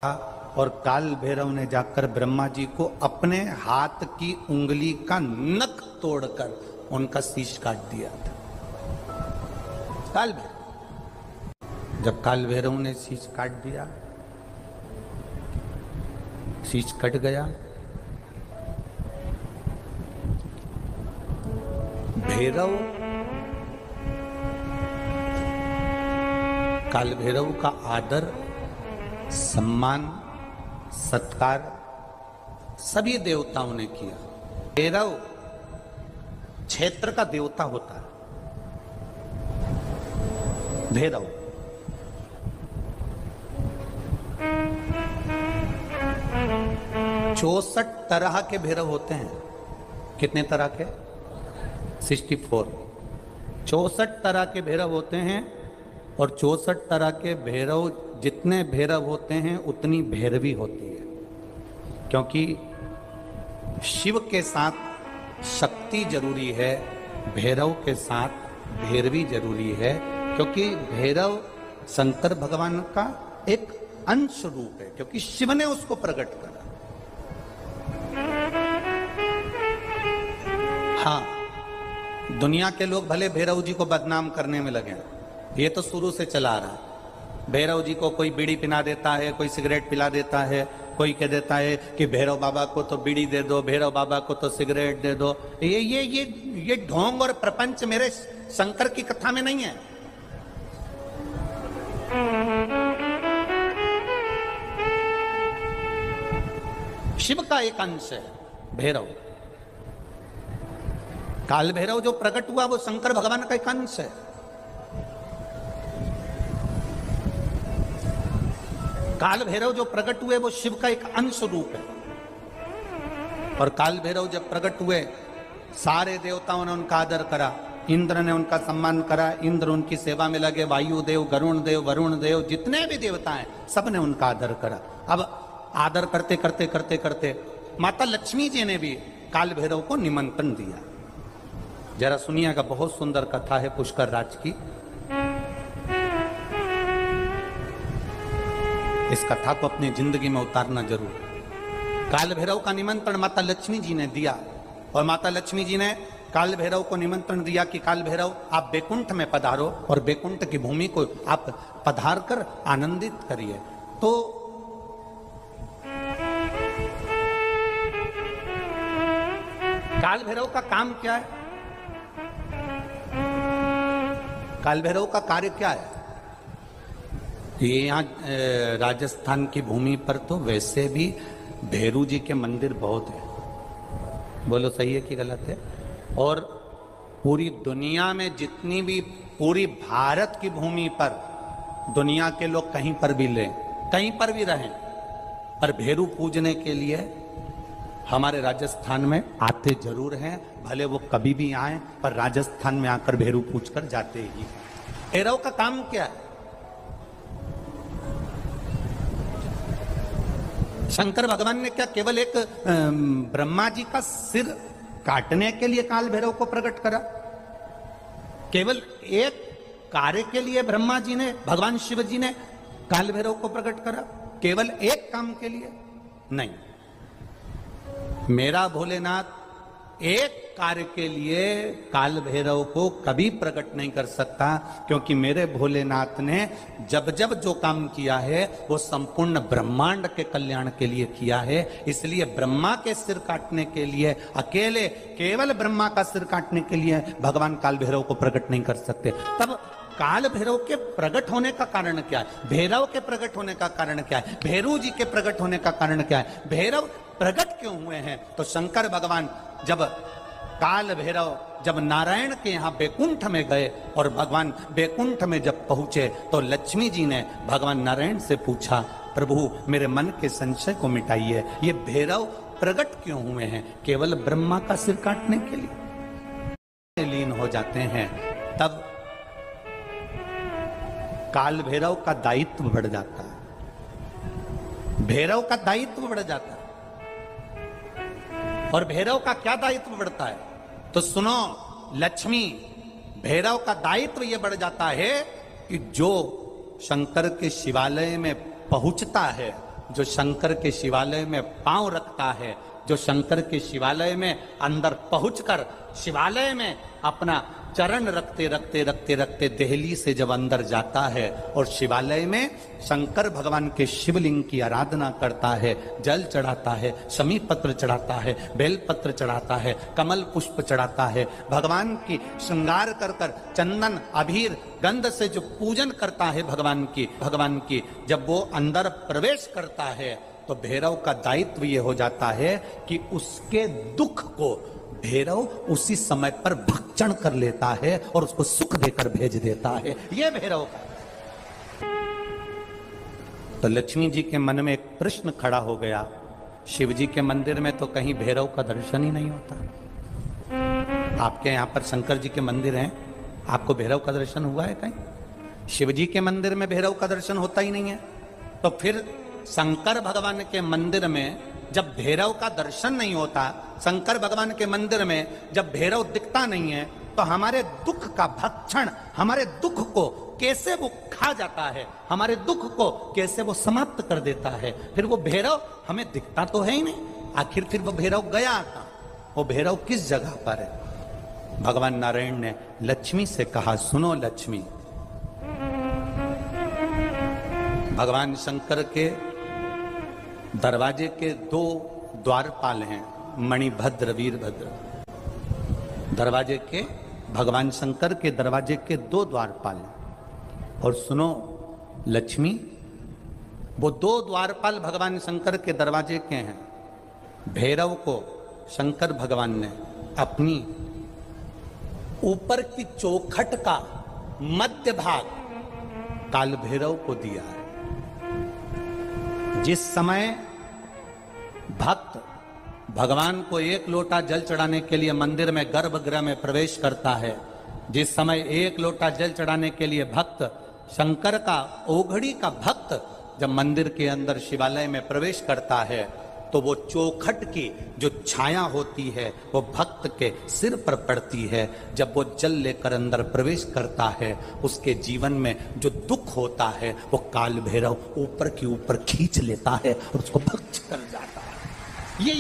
और काल भैरव ने जाकर ब्रह्मा जी को अपने हाथ की उंगली का नख तोड़कर उनका शीश काट दिया था। काल भैरव, जब काल भैरव ने शीश काट दिया, शीश कट गया, भैरव काल भैरव का आदर सम्मान सत्कार सभी देवताओं ने किया। भैरव क्षेत्र का देवता होता है। भैरव 64 तरह के भैरव होते हैं। कितने तरह के? 64। 64 तरह के भैरव होते हैं और 64 तरह के भैरव, जितने भैरव होते हैं उतनी भैरवी होती है, क्योंकि शिव के साथ शक्ति जरूरी है, भैरव के साथ भैरवी जरूरी है, क्योंकि भैरव शंकर भगवान का एक अंश रूप है, क्योंकि शिव ने उसको प्रकट करा। हाँ, दुनिया के लोग भले भैरव जी को बदनाम करने में लगे, ये तो शुरू से चला आ रहा है। भैरव जी को कोई बीड़ी पिला देता है, कोई सिगरेट पिला देता है, कोई कह देता है कि भैरव बाबा को तो बीड़ी दे दो, भैरव बाबा को तो सिगरेट दे दो। ये ढोंग और प्रपंच मेरे शंकर की कथा में नहीं है। शिव का एक अंश है भैरव। काल भैरव जो प्रकट हुआ वो शंकर भगवान का एक अंश है। काल भैरव जो प्रकट हुए वो शिव का एक अंश रूप है। और काल भैरव जब प्रकट हुए, सारे देवताओं ने उनका आदर करा, इंद्र ने उनका सम्मान करा, इंद्र उनकी सेवा में लगे, वायुदेव, गरुण देव, वरुण देव, जितने भी देवता हैं सब ने उनका आदर करा। अब आदर करते करते करते करते माता लक्ष्मी जी ने भी काल भैरव को निमंत्रण दिया। जरा सुनिएगा, बहुत सुंदर कथा है पुष्कर राज की। इस कथा को अपनी जिंदगी में उतारना जरूर। काल भैरव का निमंत्रण माता लक्ष्मी जी ने दिया, और माता लक्ष्मी जी ने काल भैरव को निमंत्रण दिया कि काल भैरव आप बैकुंठ में पधारो और बैकुंठ की भूमि को आप पधार कर आनंदित करिए। तो काल भैरव का काम क्या है? काल भैरव का कार्य क्या है? ये यहाँ राजस्थान की भूमि पर तो वैसे भी भैरू जी के मंदिर बहुत है। बोलो सही है कि गलत है? और पूरी दुनिया में जितनी भी, पूरी भारत की भूमि पर दुनिया के लोग कहीं पर भी लें, कहीं पर भी रहें, पर भैरू पूजने के लिए हमारे राजस्थान में आते जरूर हैं। भले वो कभी भी आए, पर राजस्थान में आकर भैरू पूज कर जाते ही। भैरव का काम क्या है? शंकर भगवान ने क्या केवल एक ब्रह्मा जी का सिर काटने के लिए काल भैरव को प्रकट करा? केवल एक कार्य के लिए ब्रह्मा जी ने, भगवान शिव जी ने काल भैरव को प्रकट करा? केवल एक काम के लिए? नहीं, मेरा भोलेनाथ एक कार्य के लिए काल भैरव को कभी प्रकट नहीं कर सकता, क्योंकि मेरे भोलेनाथ ने जब जब जो काम किया है वो संपूर्ण ब्रह्मांड के कल्याण के लिए किया है। इसलिए ब्रह्मा के सिर काटने के लिए, अकेले केवल ब्रह्मा का सिर काटने के लिए भगवान काल भैरव को प्रकट नहीं कर सकते। तब काल भैरव के प्रकट होने का कारण क्या है? भैरव के प्रकट होने का कारण क्या है? भैरू जी के प्रकट होने का कारण क्या है? भैरव प्रकट क्यों हुए हैं? तो शंकर भगवान जब काल भैरव जब नारायण के यहाँ बैकुंठ में गए और भगवान बैकुंठ में जब पहुंचे तो लक्ष्मी जी ने भगवान नारायण से पूछा, प्रभु मेरे मन के संशय को मिटाइए, ये भैरव प्रकट क्यों हुए हैं? केवल ब्रह्मा का सिर काटने के लिए लीन हो जाते हैं। तब काल भैरव का दायित्व बढ़ जाता है, भैरव का दायित्व बढ़ जाता है। और भैरव का क्या दायित्व बढ़ता है? तो सुनो, लक्ष्मी, भैरव का दायित्व यह बढ़ जाता है कि जो शंकर के शिवालय में पहुंचता है जो शंकर के शिवालय में पांव रखता है, जो शंकर के शिवालय में अंदर पहुंचकर शिवालय में अपना चरण रखते रखते रखते रखते देहली से जब अंदर जाता है और शिवालय में शंकर भगवान के शिवलिंग की आराधना करता है, जल चढ़ाता है, शमी पत्र चढ़ाता है, बेल पत्र चढ़ाता है, कमल पुष्प चढ़ाता है, भगवान की श्रृंगार कर कर चंदन अबीर गंध से जो पूजन करता है भगवान की जब वो अंदर प्रवेश करता है तो भैरव का दायित्व ये हो जाता है कि उसके दुख को भैरव उसी समय पर भक्षण कर लेता है और उसको सुख देकर भेज देता है। ये भैरव का। तो लक्ष्मी जी के मन में एक प्रश्न खड़ा हो गया, शिव जी के मंदिर में तो कहीं भैरव का दर्शन ही नहीं होता। आपके यहां पर शंकर जी के मंदिर हैं, आपको भैरव का दर्शन हुआ है कहीं? शिव जी के मंदिर में भैरव का दर्शन होता ही नहीं है। तो फिर शंकर भगवान के मंदिर में जब भैरव का दर्शन नहीं होता, शंकर भगवान के मंदिर में जब भैरव दिखता नहीं है, तो हमारे दुख का भक्षण, हमारे दुख को कैसे वो खा जाता है, हमारे दुख को कैसे वो समाप्त कर देता है। फिर वो भैरव हमें दिखता तो है ही नहीं, आखिर फिर वो भैरव गया था, वो भैरव किस जगह पर है? भगवान नारायण ने लक्ष्मी से कहा, सुनो लक्ष्मी, भगवान शंकर के दरवाजे के दो द्वारपाल हैं, मणिभद्र वीरभद्र। दरवाजे के, भगवान शंकर के दरवाजे के दो द्वारपाल हैं। और सुनो लक्ष्मी, वो दो द्वारपाल भगवान शंकर के दरवाजे के हैं। भैरव को शंकर भगवान ने अपनी ऊपर की चौखट का मध्य भाग काल भैरव को दिया है। जिस समय भक्त भगवान को एक लोटा जल चढ़ाने के लिए मंदिर में गर्भगृह में प्रवेश करता है, जिस समय एक लोटा जल चढ़ाने के लिए भक्त शंकर का ओघड़ी का भक्त जब मंदिर के अंदर शिवालय में प्रवेश करता है, तो वो चौखट की जो छाया होती है वो भक्त के सिर पर पड़ती है। जब वो जल लेकर अंदर प्रवेश करता है, उसके जीवन में जो दुख होता है वो काल भैरव ऊपर की ऊपर खींच लेता है और उसको भक्त कर जाता है। ये